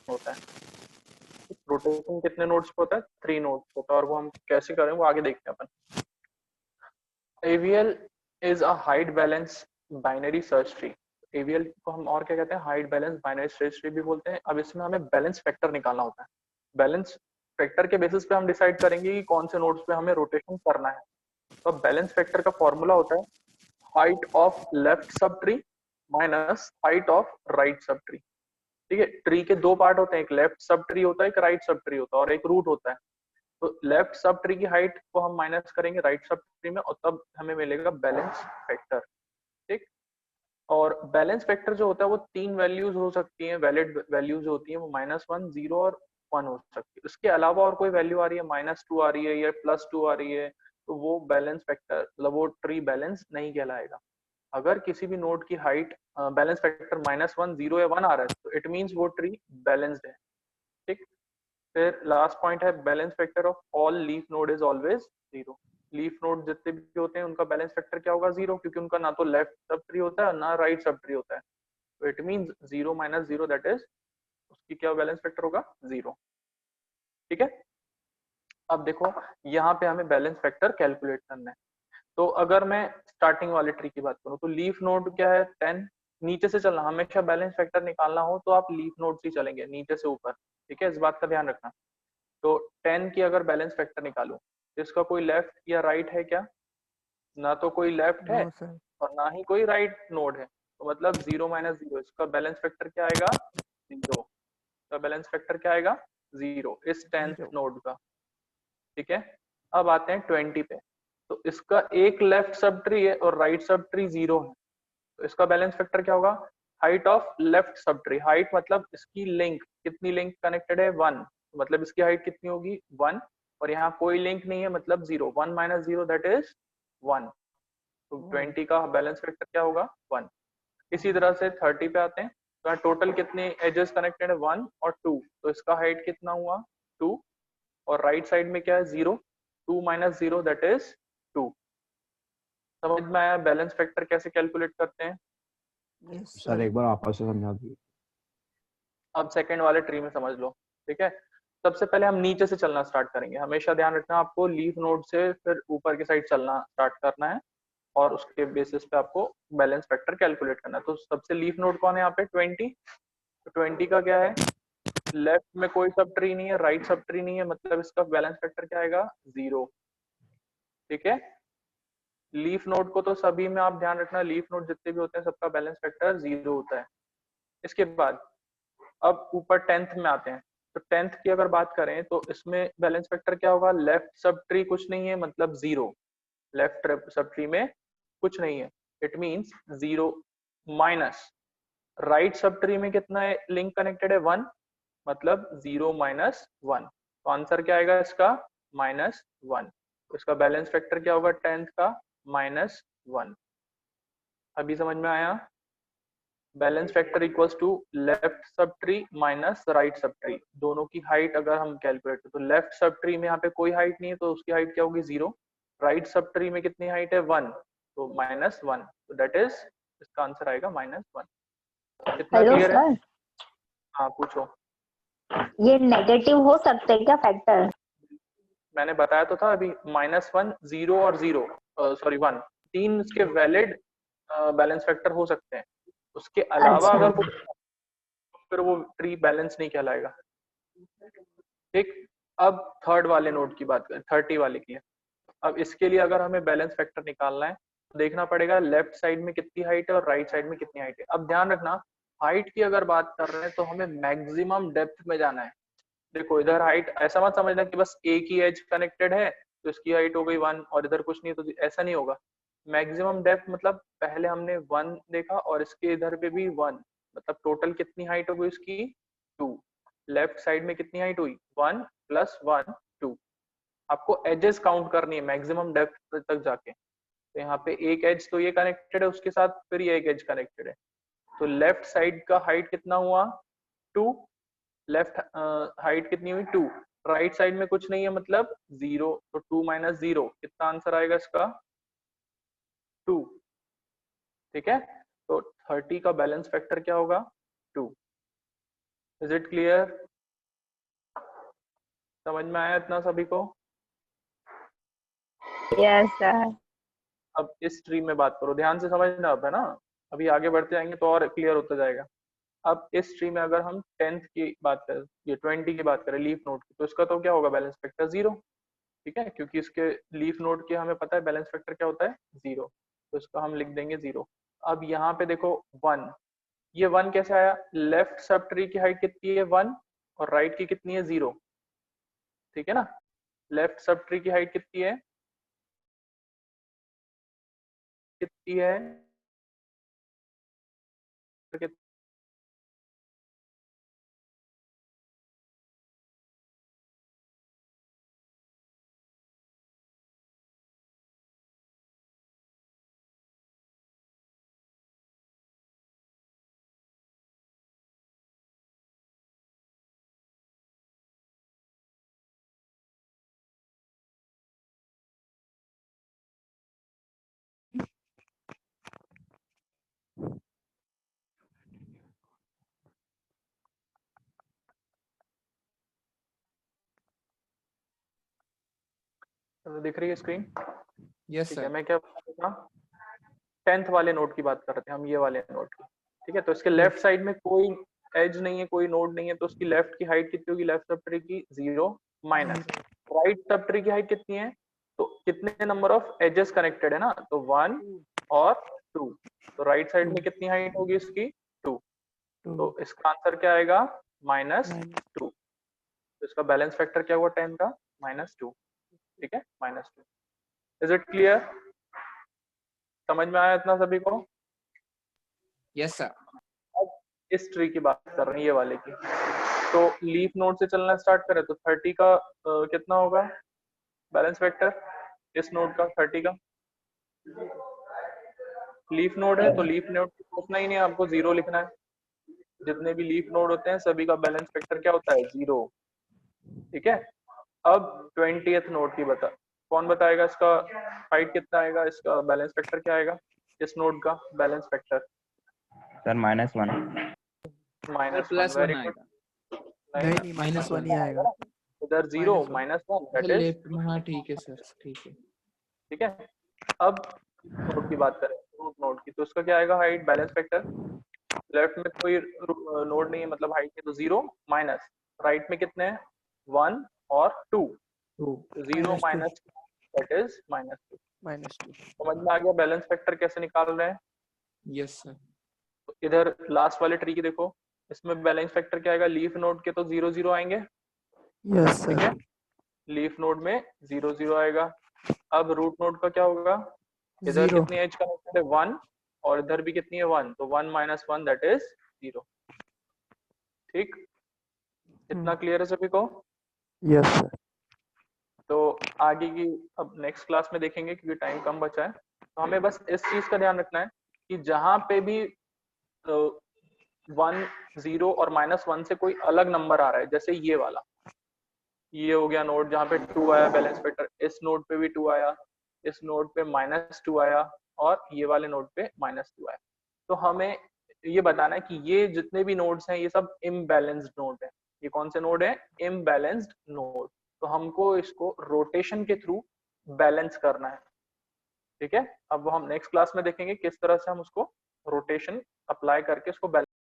होता है। रोटेशन कितने नोड्स पे होता है? 3 नोड्स होता है, और वो हम कैसे करें वो आगे देखते हैं अपन। AVL is a height balance binary search tree. AVL को हम और क्या कहते हैं? Height balance binary search tree भी बोलते हैं। अब इसमें हमें बैलेंस फैक्टर निकालना होता है। बैलेंस फैक्टर के बेसिस पे हम डिसाइड करेंगे कि कौन से नोड्स पे हमें रोटेशन करना है। तो बैलेंस फैक्टर का फॉर्मूला होता है height of left sub tree minus height of right sub tree. ठीक है, ट्री के दो पार्ट होते हैं, एक लेफ्ट सब ट्री होता है, एक राइट सब ट्री होता है, और एक रूट होता है। तो लेफ्ट सब ट्री की हाइट को हम माइनस करेंगे राइट सब ट्री में, और तब हमें मिलेगा बैलेंस फैक्टर। ठीक। और बैलेंस फैक्टर जो होता है वो तीन वैल्यूज हो सकती हैं, वैलिड वैल्यूज होती हैं, वो -1, 0 और 1 हो सकती है। उसके अलावा और कोई वैल्यू आ रही है, -2 आ रही है या +2 आ रही है, तो वो बैलेंस फैक्टर, मतलब वो ट्री बैलेंस नहीं कहलाएगा। अगर किसी भी नोड की हाइट बैलेंस फैक्टर -1, 0 या 1 आ रहा है, तो इट मींस वो ट्री बैलेंस्ड है। ठीक। फिर लास्ट पॉइंट है balance factor of all leaf node is always 0। Leaf node जितने भी होते हैं उनका बैलेंस फैक्टर क्या होगा? 0, क्योंकि उनका ना तो लेफ्ट सब ट्री होता है ना राइट सब ट्री होता है। तो इट मींस 0 - 0 दैट इज, उसकी क्या बैलेंस फैक्टर होगा? 0। ठीक है। अब देखो यहाँ पे हमें बैलेंस फैक्टर कैलकुलेट करना है। तो अगर मैं स्टार्टिंग वाले ट्री की बात करूँ तो लीफ नोड क्या है? 10। नीचे से चलना, हमेशा बैलेंस फैक्टर निकालना हो तो आप लीफ नोड से चलेंगे नीचे से ऊपर। ठीक है, इस बात का ध्यान रखना। तो 10 की अगर बैलेंस फैक्टर निकालूं तो इसका कोई लेफ्ट या राइट है क्या? ना तो कोई लेफ्ट है नो सर। और ना ही कोई राइट नोड है, तो मतलब 0 - 0, इसका बैलेंस फैक्टर क्या आएगा? 0। इसका बैलेंस फैक्टर क्या आएगा? 0 इस 10th 0। नोड का। ठीक है। अब आते हैं 20 पे। तो इसका एक लेफ्ट सब ट्री है और राइट सब ट्री 0 है, तो इसका बैलेंस फैक्टर क्या होगा? Height of left sub tree. Height मतलब इसकी लिंक, कितनी लिंक कनेक्टेड है? 1, मतलब इसकी हाइट कितनी होगी? 1। और यहाँ कोई लिंक नहीं है, मतलब 0। 1 - 0 दैट इज 1। तो 1। 20 का बैलेंस फैक्टर क्या होगा? 1। इसी तरह से 30 पे आते हैं। तो यहाँ टोटल कितने एजेस कनेक्टेड है? 1 और 2, तो इसका हाइट कितना हुआ? 2। और राइट साइड में क्या है? 0। 2 - 0 दैट इज 2। समझ में आया बैलेंस फैक्टर कैसे कैलकुलेट करते हैं? Yes sir sir. एक बार वापस से समझा दीजिए। अब सेकंड वाले ट्री में समझ लो। ठीक है। सबसे पहले हम नीचे से चलना स्टार्ट करेंगे। हमेशा ध्यान रखना आपको लीफ नोड से फिर ऊपर की साइड चलना स्टार्ट करना है, और उसके बेसिस पे आपको बैलेंस फैक्टर कैलकुलेट करना है। तो सबसे लीफ नोड कौन है यहाँ पे? 20। तो 20 का क्या है? लेफ्ट में कोई सब ट्री नहीं है, राइट सब ट्री नहीं है, मतलब इसका बैलेंस फैक्टर क्या आएगा? 0। ठीक है। लीफ नोड को तो सभी में आप ध्यान रखना, लीफ नोड जितने भी होते हैं सबका बैलेंस फैक्टर 0 होता है। इसके बाद अब ऊपर 10th में आते हैं। तो 10th की अगर बात करें तो इसमें बैलेंस फैक्टर क्या होगा? लेफ्ट सब ट्री कुछ नहीं है, मतलब 0। लेफ्ट सब ट्री में कुछ नहीं है, it means 0 minus right sub tree में कितना है लिंक कनेक्टेड है? 1, मतलब 0 - 1। तो आंसर क्या आएगा इसका? -1। तो इसका बैलेंस फैक्टर क्या होगा 10th का? -1। अभी समझ में आया? Balance factor equals to left sub tree minus right sub tree, दोनों की हाइट अगर हम कैलकुलेट करें तो लेफ्ट सब ट्री में यहाँ पे कोई हाइट नहीं है, तो उसकी हाइट क्या होगी? 0। राइट सब ट्री में कितनी हाइट है? 1, तो -1। तो दैट इज, इसका आंसर आएगा -1। इतना हेलो क्लियर है? सर, हाँ पूछो। ये नेगेटिव हो सकते हैं क्या फैक्टर? मैंने बताया तो था अभी, -1, 0 और 0, सॉरी 1, तीन इसके वैलिड बैलेंस फैक्टर हो सकते हैं। उसके अलावा अच्छा। अगर कोई, फिर वो ट्री बैलेंस नहीं कहलाएगा। ठीक। अब थर्ड वाले नोड की बात करें, 30 वाले की है। अब इसके लिए अगर हमें बैलेंस फैक्टर निकालना है तो देखना पड़ेगा लेफ्ट साइड में कितनी हाइट है और राइट साइड में कितनी हाइट है। अब ध्यान रखना, हाइट की अगर बात कर रहे हैं तो हमें मैक्सिमम डेप्थ में जाना है। देखो इधर हाइट ऐसा मत समझना कि बस एक ही एज कनेक्टेड है तो इसकी हाइट हो गई 1 और इधर कुछ नहीं, तो ऐसा नहीं होगा। मैक्सिमम डेप्थ मतलब पहले हमने 1 देखा और इसके इधर पे भी 1, मतलब टोटल कितनी हाइट हो गई इसकी? 2। लेफ्ट साइड में कितनी हाइट हुई? 1 + 1 2। आपको एजेस काउंट करनी है मैक्सिमम डेप्थ तक जाके। तो यहाँ पे एक एज तो ये कनेक्टेड है उसके साथ, फिर ये एक एज कनेक्टेड है। तो लेफ्ट साइड का हाइट कितना हुआ? 2। लेफ्ट हाइट कितनी हुई? 2। राइट साइड में कुछ नहीं है, मतलब 0। तो 2 - 0 कितना आंसर आएगा इसका? 2। ठीक है। तो 30 का बैलेंस फैक्टर क्या होगा? 2। Is it clear? समझ में आया इतना सभी को? Yes sir. अब इस ट्री में बात करो, ध्यान से समझना अब, है ना? अभी आगे बढ़ते जाएंगे तो और क्लियर होता जाएगा। अब इस ट्री में अगर हम 10th की बात करें, ये 20 की बात करें लीफ नोड की, तो इसका तो क्या होगा बैलेंस फैक्टर 0। ठीक है, क्योंकि इसके लीफ नोड के हमें पता है बैलेंस फैक्टर क्या होता है 0, तो इसका हम लिख देंगे 0। अब यहाँ पे देखो 1, ये 1 कैसे आया? लेफ्ट सब ट्री की हाइट कितनी है 1 और राइट की कितनी है 0। ठीक है ना, लेफ्ट सब ट्री की हाइट कितनी है, कितनी है? दिख रही है स्क्रीन? यस ठीक है, सर। मैं क्या बता रहा था, 10th वाले नोड की बात कर रहे थे हम, ये वाले नोड की। ठीक है, तो इसके लेफ्ट साइड में कोई एज नहीं है, कोई नोड नहीं है, तो उसकी लेफ्ट की हाइट कितनी होगी लेफ्ट सब ट्री की? 0 माइनस राइट सब ट्री की हाइट कितनी है, तो कितने नंबर ऑफ एजेस कनेक्टेड है ना, तो 1 और 2, तो राइट साइड में कितनी हाइट होगी इसकी? 2, तो इसका आंसर क्या आएगा? -2। तो इसका बैलेंस फैक्टर क्या हुआ 10 का? -2। ठीक है, -2। Is it clear? समझ में आया इतना सभी को? Yes sir. अब इस ट्री की बात कर रहे हैं, ये वाले की। तो लीफ नोड से चलना स्टार्ट करें तो 30 का कितना होगा बैलेंस फैक्टर इस नोड का? 30 का लीफ नोड है, तो लीफ नोड उतना ही नहीं, आपको 0 लिखना है। जितने भी लीफ नोड होते हैं सभी का बैलेंस फैक्टर क्या होता है? 0। ठीक है, अब 20th नोड की बता, कौन बताएगा इसका हाइट कितना आएगा, इसका बैलेंस फैक्टर क्या आएगा इस नोड का balance factor? Sir -1। -1। Very good. नहीं -1 ही आएगा। इधर 0 -1 -1 दैट इज। लेफ्ट में, हाँ ठीक है सर, ठीक है। ठीक है, अब नोड की बात करें, रूट नोड की, तो उसका क्या आएगा हाइट बैलेंस फैक्टर? लेफ्ट में कोई नोड नहीं है मतलब हाइट है, तो 0 माइनस राइट में कितने हैं 1 और 2, 0 माइनस दैट इज -2। -2। समझ में आ गया बैलेंस फैक्टर कैसे निकाल रहे हैं? Yes sir. तो इधर लास्ट वाले ट्री की देखो, इसमें बैलेंस फैक्टर क्या आएगा? लीफ नोड के तो 0 0 आएंगे। यस ठीक है, सर। लीफ नोड में 0 0 आएगा। अब रूट नोड का क्या होगा? इधर 0। कितनी एज कनेक्टेड है 1 और इधर भी कितनी है 1, तो 1 - 1 दैट इज 0। ठीक, इतना क्लियर है सभी को? Yes sir. तो आगे की अब नेक्स्ट क्लास में देखेंगे क्योंकि टाइम कम बचा है, तो हमें बस इस चीज का ध्यान रखना है कि जहां पे भी 1 0 और -1 से कोई अलग नंबर आ रहा है, जैसे ये वाला, ये हो गया नोड जहाँ पे 2 आया बैलेंस फैक्टर, इस नोड पे भी 2 आया, इस नोड पे -2 आया और ये वाले नोड पे -2 आया, तो हमें ये बताना है कि ये जितने भी नोड्स हैं ये सब इम्बैलेंस्ड नोड है। ये कौन से नोड है? Imbalanced node. तो हमको इसको रोटेशन के थ्रू बैलेंस करना है। ठीक है, अब वो हम नेक्स्ट क्लास में देखेंगे किस तरह से हम उसको रोटेशन अप्लाई करके उसको बैलेंस